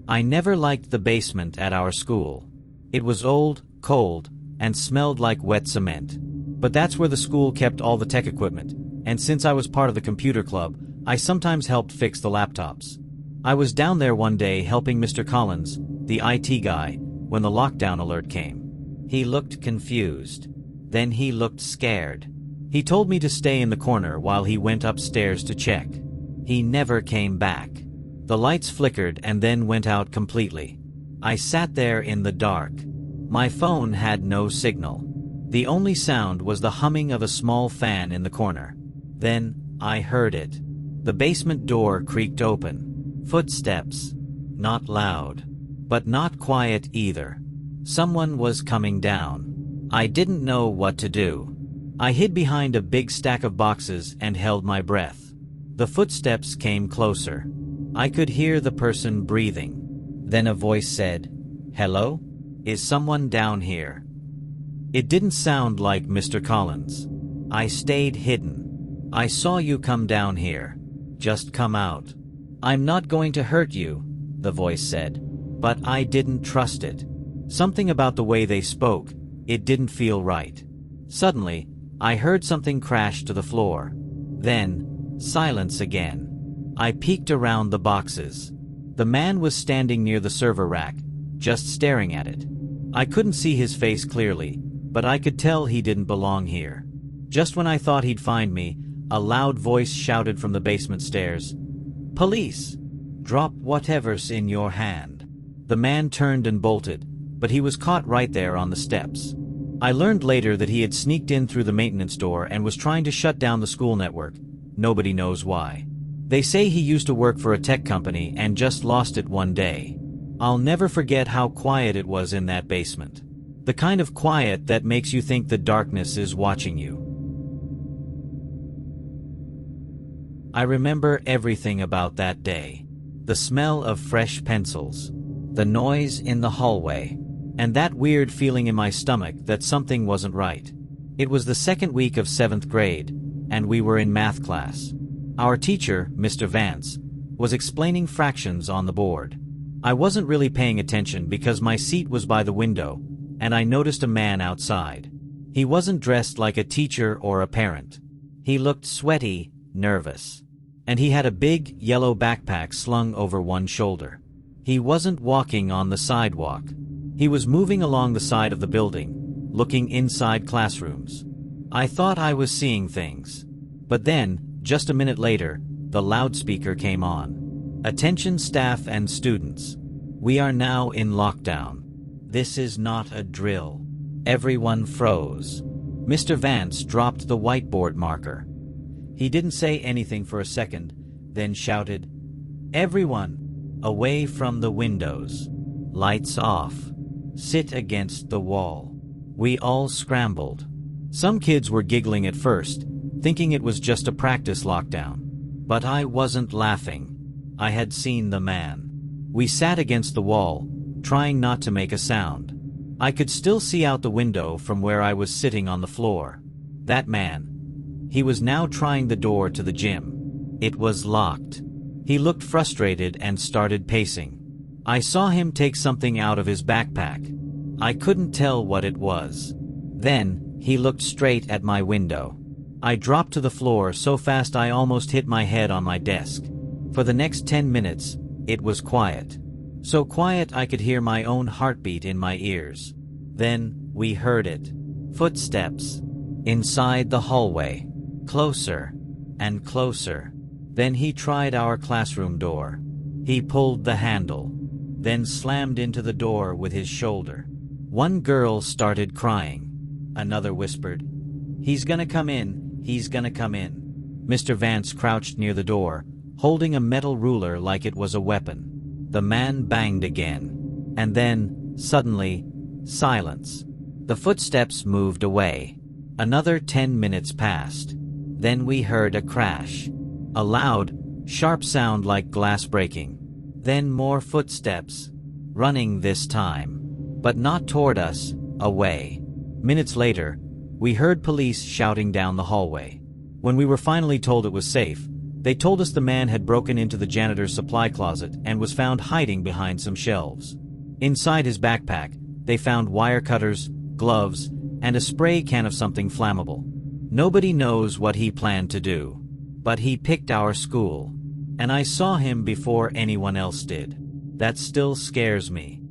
I never liked the basement at our school. It was old, cold, and smelled like wet cement. But that's where the school kept all the tech equipment, and since I was part of the computer club, I sometimes helped fix the laptops. I was down there one day helping Mr. Collins, the IT guy, when the lockdown alert came. He looked confused. Then he looked scared. He told me to stay in the corner while he went upstairs to check. He never came back. The lights flickered and then went out completely. I sat there in the dark. My phone had no signal. The only sound was the humming of a small fan in the corner. Then, I heard it. The basement door creaked open. Footsteps. Not loud. But not quiet either. Someone was coming down. I didn't know what to do. I hid behind a big stack of boxes and held my breath. The footsteps came closer. I could hear the person breathing. Then a voice said, "Hello? Is someone down here?" It didn't sound like Mr. Collins. I stayed hidden. "I saw you come down here. Just come out." "I'm not going to hurt you," the voice said. But I didn't trust it. Something about the way they spoke, it didn't feel right. Suddenly, I heard something crash to the floor. Then, silence again. I peeked around the boxes. The man was standing near the server rack, just staring at it. I couldn't see his face clearly, but I could tell he didn't belong here. Just when I thought he'd find me, a loud voice shouted from the basement stairs, "Police! Drop whatever's in your hand." The man turned and bolted, but he was caught right there on the steps. I learned later that he had sneaked in through the maintenance door and was trying to shut down the school network. Nobody knows why. They say he used to work for a tech company and just lost it one day. I'll never forget how quiet it was in that basement. The kind of quiet that makes you think the darkness is watching you. I remember everything about that day. The smell of fresh pencils, the noise in the hallway, and that weird feeling in my stomach that something wasn't right. It was the second week of 7th grade, and we were in math class. Our teacher, Mr. Vance, was explaining fractions on the board. I wasn't really paying attention because my seat was by the window, and I noticed a man outside. He wasn't dressed like a teacher or a parent. He looked sweaty, nervous. And he had a big, yellow backpack slung over one shoulder. He wasn't walking on the sidewalk. He was moving along the side of the building, looking inside classrooms. I thought I was seeing things. But then, just a minute later, the loudspeaker came on. "Attention staff and students. We are now in lockdown. This is not a drill." Everyone froze. Mr. Vance dropped the whiteboard marker. He didn't say anything for a second, then shouted, "Everyone, away from the windows. Lights off. Sit against the wall." We all scrambled. Some kids were giggling at first, thinking it was just a practice lockdown. But I wasn't laughing. I had seen the man. We sat against the wall, trying not to make a sound. I could still see out the window from where I was sitting on the floor. That man. He was now trying the door to the gym. It was locked. He looked frustrated and started pacing. I saw him take something out of his backpack. I couldn't tell what it was. Then, he looked straight at my window. I dropped to the floor so fast I almost hit my head on my desk. For the next 10 minutes, it was quiet. So quiet I could hear my own heartbeat in my ears. Then, we heard it. Footsteps. Inside the hallway. Closer. And closer. Then he tried our classroom door. He pulled the handle. Then slammed into the door with his shoulder. One girl started crying. Another whispered, "He's gonna come in. He's gonna come in." Mr. Vance crouched near the door, holding a metal ruler like it was a weapon. The man banged again. And then, suddenly, silence. The footsteps moved away. Another 10 minutes passed. Then we heard a crash. A loud, sharp sound like glass breaking. Then more footsteps. Running this time. But not toward us, away. Minutes later, we heard police shouting down the hallway. When we were finally told it was safe, They told us the man had broken into the janitor's supply closet and was found hiding behind some shelves. Inside his backpack, they found wire cutters, gloves, and a spray can of something flammable. Nobody knows what he planned to do, but he picked our school, and I saw him before anyone else did. That still scares me.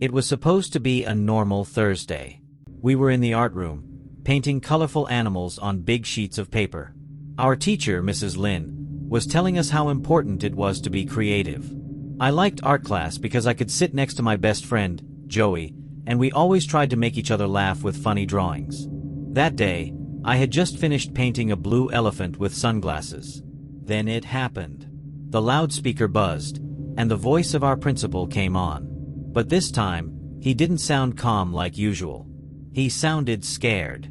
It was supposed to be a normal Thursday. We were in the art room, painting colorful animals on big sheets of paper. Our teacher, Mrs. Lin, was telling us how important it was to be creative. I liked art class because I could sit next to my best friend, Joey, and we always tried to make each other laugh with funny drawings. That day, I had just finished painting a blue elephant with sunglasses. Then it happened. The loudspeaker buzzed, and the voice of our principal came on. But this time, he didn't sound calm like usual. He sounded scared.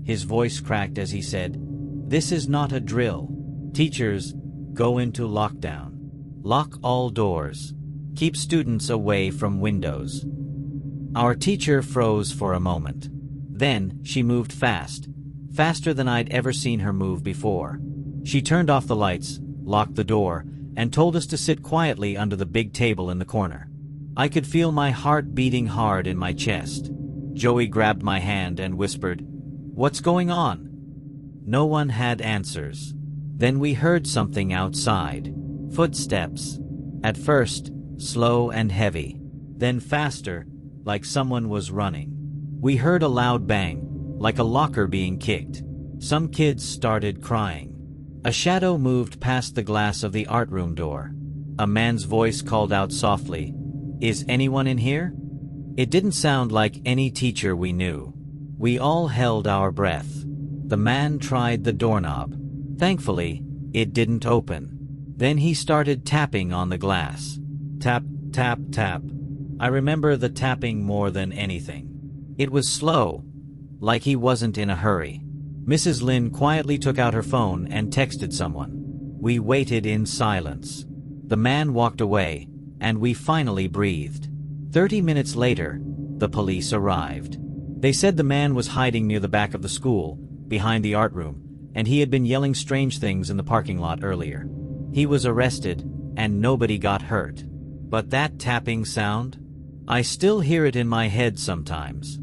His voice cracked as he said, "This is not a drill. Teachers, go into lockdown. Lock all doors. Keep students away from windows." Our teacher froze for a moment. Then, she moved fast, faster than I'd ever seen her move before. She turned off the lights, locked the door, and told us to sit quietly under the big table in the corner. I could feel my heart beating hard in my chest. Joey grabbed my hand and whispered, "What's going on?" No one had answers. Then we heard something outside. Footsteps. At first, slow and heavy. Then faster, like someone was running. We heard a loud bang, like a locker being kicked. Some kids started crying. A shadow moved past the glass of the art room door. A man's voice called out softly, "Is anyone in here?" It didn't sound like any teacher we knew. We all held our breath. The man tried the doorknob. Thankfully, it didn't open. Then he started tapping on the glass. Tap, tap, tap. I remember the tapping more than anything. It was slow, like he wasn't in a hurry. Mrs. Lin quietly took out her phone and texted someone. We waited in silence. The man walked away, and we finally breathed. 30 minutes later, the police arrived. They said the man was hiding near the back of the school, behind the art room, and he had been yelling strange things in the parking lot earlier. He was arrested, and nobody got hurt. But that tapping sound? I still hear it in my head sometimes.